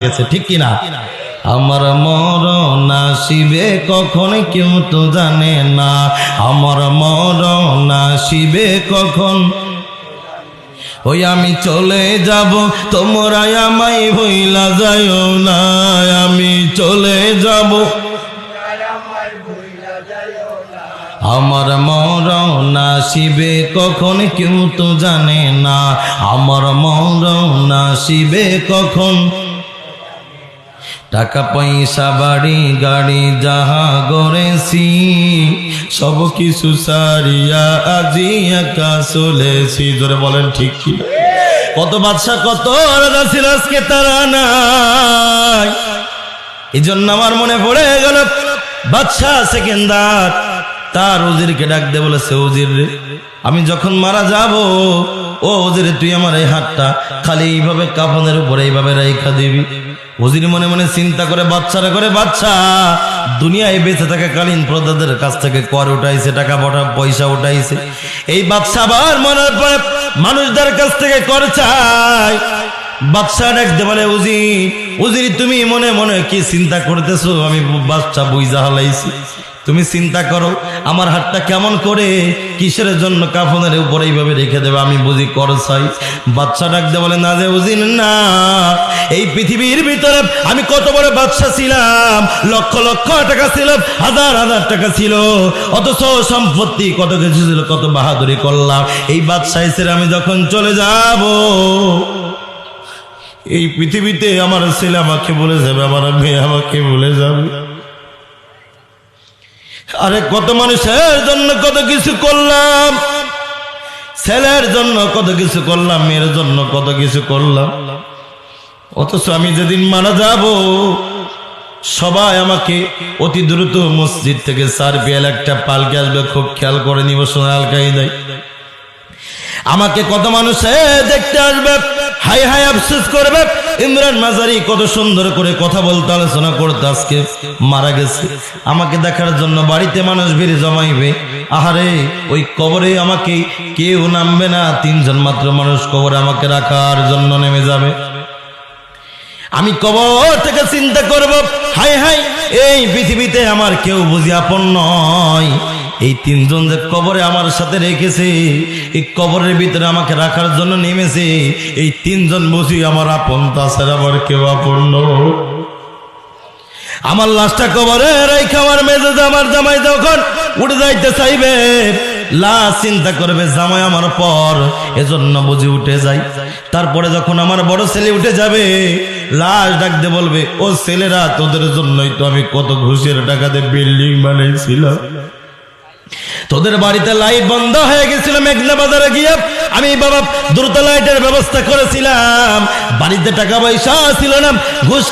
গেছে, ঠিক কিনা? আমার মরণ আসিবে কখন কেউ তো জানে না, আমার মরণ আসিবে কখন। ওই আমি চলে যাব তোমরা আমায় ভুইলা যাইও না, আমি চলে যাব আমার মরণ আসিবে কখন কেউ তো জানে না, আমার মরণ আসিবে কখন। টাকা পয়সা বাড়ি গাড়ি যাহা গড়েছি সব কিছু সারিয়া আজি একা চলেছি। জোরে বলেন ঠিক কি? কত বাদশা কত রাজা ছিল, আজকে তারা নাই। এই জন্য আমার মনে পড়ে গেল বাদশা সেকেন্দার তার উজিরকে ডাক দে বলেছে, উজির রে, আমি যখন মারা যাব, ও উজির তুই আমার এই হাতটা খালি এইভাবে কাফনের উপরে এইভাবে রেখা দিবি। উজির মনে মনে চিন্তা করে বাচ্চারা করে, বাচ্চা দুনিয়ায় বেঁচে থাকা কালীন প্রজাদের কাছ থেকে কর উঠাইছে, টাকা পয়সা উঠাইছে, এই বাদশা আবার মনের পরে মানুষদের কাছ থেকে কর চাই। বাদশা ডাকতে বলে, উজির, উজির তুমি মনে মনে কি চিন্তা করতেছো? আমি বাদশা বুঝা হালাইছি, তুমি চিন্তা করো আমার হাতটা কেমন করে কিসের জন্য কাফনের উপরে এইভাবে রেখে দেবে, আমি বুঝি কর চাই। বাদশা ডাকতে বলে, না যে উজির না, এই পৃথিবীর ভিতরে আমি কত বড় বাদশা ছিলাম, লক্ষ লক্ষ টাকা ছিল, হাজার হাজার টাকা ছিল, অথচ সম্পত্তি কত কিছু ছিল, কত বাহাদুরি করলাম। এই বাদশাহ ছেড়ে আমি যখন চলে যাব, এই পৃথিবীতে আমার ছেলে আমাকে বলে যাবে, আমার মেয়ে আমাকে বলে যাবে। আরে কত মানুষের জন্য কত কিছু করলাম, ছেলের জন্য কত কিছু করলাম, মেয়ের জন্য কত কিছু করলাম, অথচ আমি যেদিন মারা যাব সবাই আমাকে অতি দ্রুত মসজিদ থেকে 4 বিয়াল একটা পালকে আসবে, খুব খেয়াল করে নিব, সোনাল কায়দায় আমাকে কত মানুষে দেখতে আসবে, হাই হাই আফসোস করবে, ইমরান মাজারি কত সুন্দর করে কথা বলতে আলোচনা করতে আজকে মারা গেছে, আমাকে দেখার জন্য বাড়িতে মানুষ ভিড় জমাইবে। আহারে ওই কবরে আমাকে কেউ নামবে না, 3 জন মাত্র মানুষ কবরে আমাকে রাখার জন্য নেমে যাবে। আমি কবর থেকে চিন্তা করব, হাই হাই এই পৃথিবীতে আমার কেউ বুঝি আপন নয়, এই 3 জন যে কবরে আমার সাথে রেখেছে, এই কবরের ভিতরে আমাকে রাখার জন্য নেমেছে, এই 3 জন বুঝি আমার আপন, তাছাড়া আমার কেউ আপন নয়। আমার লাশটা কবরে রেখে আমার মেজে আমার জামাই যখন উঠে যাইতে চাইবে, লাশ চিন্তা করবে জামাই আমার পর, এজন্য বুঝি উঠে যাই। তারপরে যখন আমার বড় ছেলে উঠে যাবে, লাশ ডাকতে বলবে, ও ছেলেরা, তোদের জন্যই তো আমি কত ঘুষের টাকাতে বিল্ডিং বানিয়েছিলাম, তোদের বাড়িতে লাইট বন্ধ হয়ে গেছিল, মেঘনা বাজারে গিয়ে আমি বাবা দ্রুত লাইটের ব্যবস্থা করেছিলাম, বাড়িতে টাকা পয়সা ছিল না, ঘুষ